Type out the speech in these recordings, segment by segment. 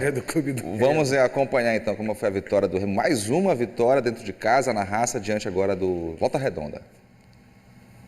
história do Clube do Remo. Vamos acompanhar então como foi a vitória do Remo. Mais uma vitória dentro de casa, na raça, diante agora do Volta Redonda.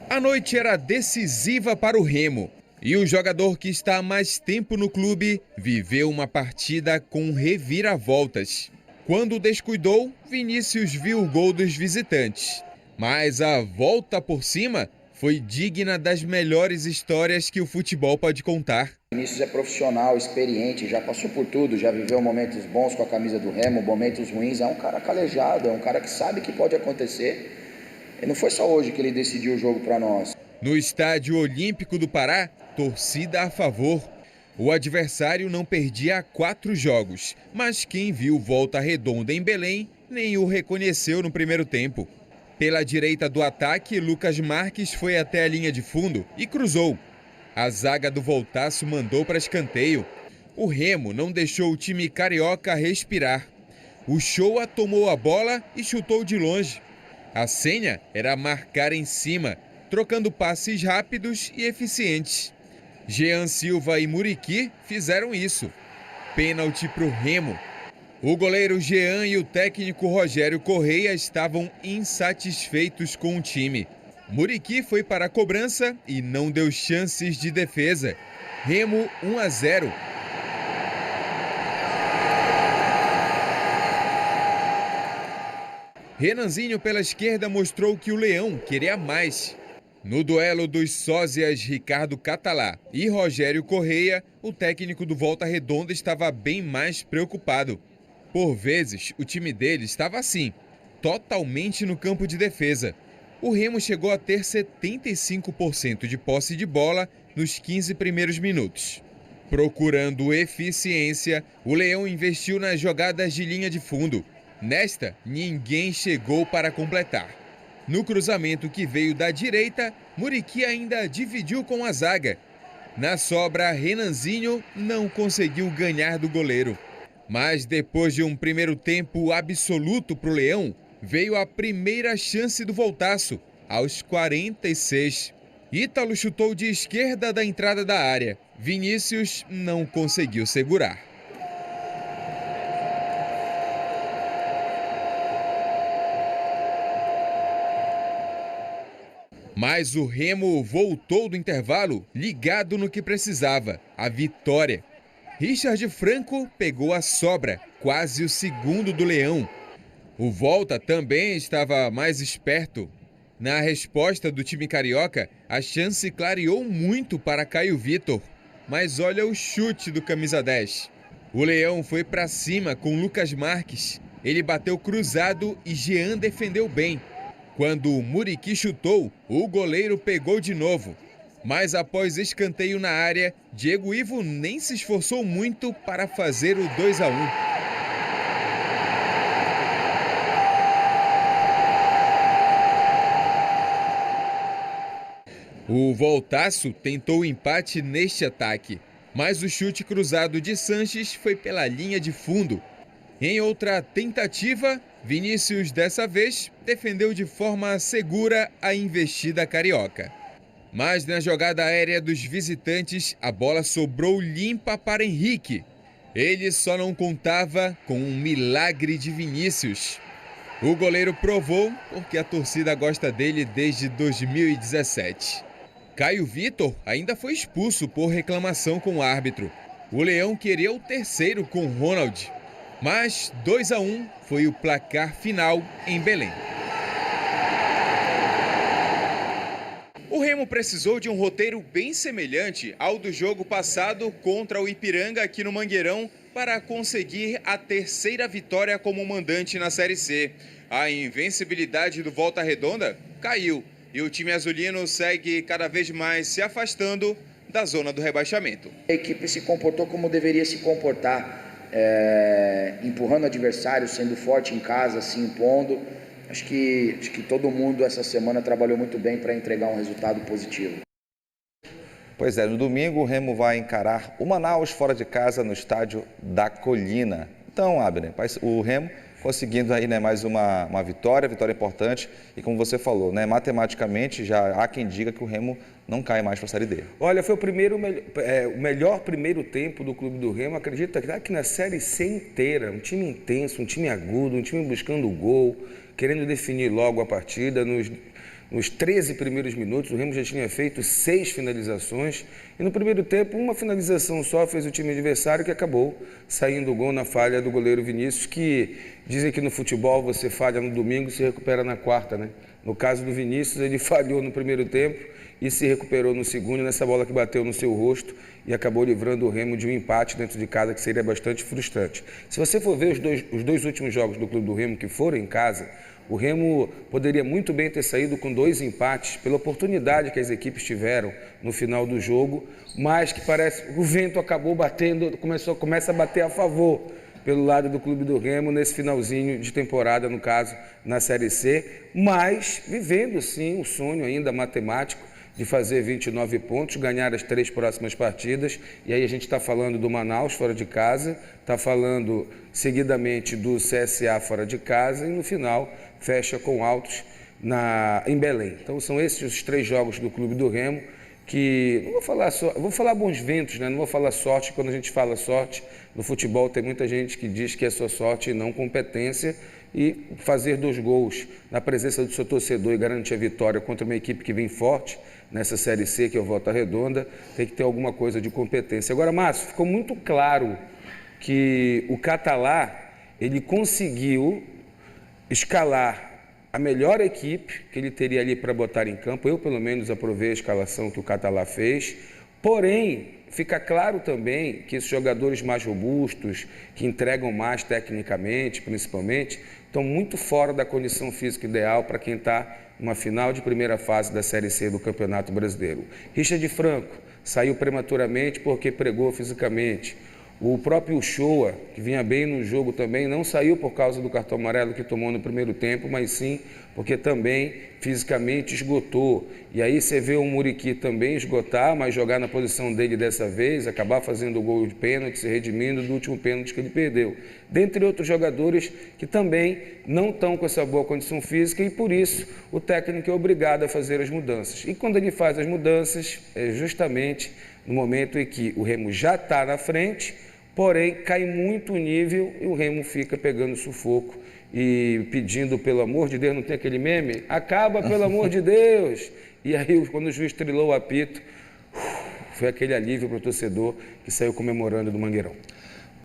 A noite era decisiva para o Remo. E o jogador que está há mais tempo no clube viveu uma partida com reviravoltas. Quando descuidou, Vinícius viu o gol dos visitantes. Mas a volta por cima foi digna das melhores histórias que o futebol pode contar. Vinícius é profissional, experiente, já passou por tudo, já viveu momentos bons com a camisa do Remo, momentos ruins. É um cara calejado, é um cara que sabe que pode acontecer. E não foi só hoje que ele decidiu o jogo para nós. No Estádio Olímpico do Pará, torcida a favor. O adversário não perdia há 4 jogos, mas quem viu Volta Redonda em Belém nem o reconheceu no primeiro tempo. Pela direita do ataque, Lucas Marques foi até a linha de fundo e cruzou. A zaga do Voltaço mandou para escanteio. O Remo não deixou o time carioca respirar. O Shoa tomou a bola e chutou de longe. A senha era marcar em cima, trocando passes rápidos e eficientes. Jean Silva e Muriqui fizeram isso. Pênalti para o Remo. O goleiro Jean e o técnico Rogério Correia estavam insatisfeitos com o time. Muriqui foi para a cobrança e não deu chances de defesa. Remo 1-0. Renanzinho pela esquerda mostrou que o Leão queria mais. No duelo dos sósias Ricardo Catalá e Rogério Correia, o técnico do Volta Redonda estava bem mais preocupado. Por vezes, o time dele estava assim, totalmente no campo de defesa. O Remo chegou a ter 75% de posse de bola nos 15 primeiros minutos. Procurando eficiência, o Leão investiu nas jogadas de linha de fundo. Nesta, ninguém chegou para completar. No cruzamento que veio da direita, Muriqui ainda dividiu com a zaga. Na sobra, Renanzinho não conseguiu ganhar do goleiro. Mas depois de um primeiro tempo absoluto para o Leão, veio a primeira chance do Voltaço, aos 46. Ítalo chutou de esquerda da entrada da área. Vinícius não conseguiu segurar. Mas o Remo voltou do intervalo ligado no que precisava, a vitória. Richard Franco pegou a sobra, quase o segundo do Leão. O Volta também estava mais esperto. Na resposta do time carioca, a chance clareou muito para Caio Vitor. Mas olha o chute do camisa 10. O Leão foi para cima com Lucas Marques. Ele bateu cruzado e Jean defendeu bem. Quando o Muriqui chutou, o goleiro pegou de novo. Mas após escanteio na área, Diego Ivo nem se esforçou muito para fazer o 2-1. O Voltaço tentou o empate neste ataque, mas o chute cruzado de Sanches foi pela linha de fundo. Em outra tentativa, Vinícius dessa vez defendeu de forma segura a investida carioca. Mas na jogada aérea dos visitantes, a bola sobrou limpa para Henrique. Ele só não contava com um milagre de Vinícius. O goleiro provou porque a torcida gosta dele desde 2017. Caio Vitor ainda foi expulso por reclamação com o árbitro. O Leão queria o terceiro com Ronald. Mas 2-1 foi o placar final em Belém. O Remo precisou de um roteiro bem semelhante ao do jogo passado contra o Ipiranga aqui no Mangueirão para conseguir a terceira vitória como mandante na Série C. A invencibilidade do Volta Redonda caiu e o time azulino segue cada vez mais se afastando da zona do rebaixamento. A equipe se comportou como deveria se comportar. Empurrando o adversário, sendo forte em casa, se impondo. Acho que todo mundo essa semana trabalhou muito bem para entregar um resultado positivo. Pois é, no domingo o Remo vai encarar o Manaus fora de casa no estádio da Colina. Então, Abner, o Remo conseguindo aí, né, mais uma vitória importante. E como você falou, né, matematicamente já há quem diga que o Remo não cai mais para a Série D. Olha, foi o melhor primeiro tempo do Clube do Remo, acredita que na Série C inteira, um time intenso, um time agudo, um time buscando o gol, querendo definir logo a partida. Nos 13 primeiros minutos, o Remo já tinha feito 6 finalizações e no primeiro tempo uma finalização só fez o time adversário, que acabou saindo o gol na falha do goleiro Vinícius, que dizem que no futebol você falha no domingo e se recupera na quarta, né? No caso do Vinícius, ele falhou no primeiro tempo e se recuperou no segundo, nessa bola que bateu no seu rosto e acabou livrando o Remo de um empate dentro de casa, que seria bastante frustrante. Se você for ver os dois últimos jogos do Clube do Remo que foram em casa, o Remo poderia muito bem ter saído com 2 empates pela oportunidade que as equipes tiveram no final do jogo, mas que parece que o vento acabou batendo, começa a bater a favor pelo lado do Clube do Remo nesse finalzinho de temporada, no caso, na Série C, mas vivendo sim o sonho ainda matemático de fazer 29 pontos, ganhar as 3 próximas partidas, e aí a gente está falando do Manaus fora de casa, está falando seguidamente do CSA fora de casa e no final fecha com Altos em Belém. Então são esses os 3 jogos do Clube do Remo, que não vou falar só, vou falar bons ventos, né? Não vou falar sorte. Quando a gente fala sorte no futebol, tem muita gente que diz que é só sorte e não competência, e fazer 2 gols na presença do seu torcedor e garantir a vitória contra uma equipe que vem forte nessa Série C, que é o Volta Redonda, tem que ter alguma coisa de competência. Agora, Márcio, ficou muito claro que o Catalá, ele conseguiu escalar a melhor equipe que ele teria ali para botar em campo. Eu, pelo menos, aprovei a escalação que o Catalá fez, porém, fica claro também que esses jogadores mais robustos, que entregam mais tecnicamente, principalmente, estão muito fora da condição física ideal para quem está numa final de primeira fase da Série C do Campeonato Brasileiro. Richard Franco saiu prematuramente porque pregou fisicamente. O próprio Uchoa, que vinha bem no jogo também, não saiu por causa do cartão amarelo que tomou no primeiro tempo, mas sim porque também fisicamente esgotou. E aí você vê o Muriqui também esgotar, mas jogar na posição dele dessa vez, acabar fazendo o gol de pênalti, se redimindo do último pênalti que ele perdeu. Dentre outros jogadores que também não estão com essa boa condição física e por isso o técnico é obrigado a fazer as mudanças. E quando ele faz as mudanças, é justamente no momento em que o Remo já está na frente, porém cai muito o nível e o Remo fica pegando sufoco e pedindo, pelo amor de Deus, não tem aquele meme? Acaba, pelo amor de Deus! E aí, quando o juiz trilou o apito, foi aquele alívio para o torcedor que saiu comemorando do Mangueirão.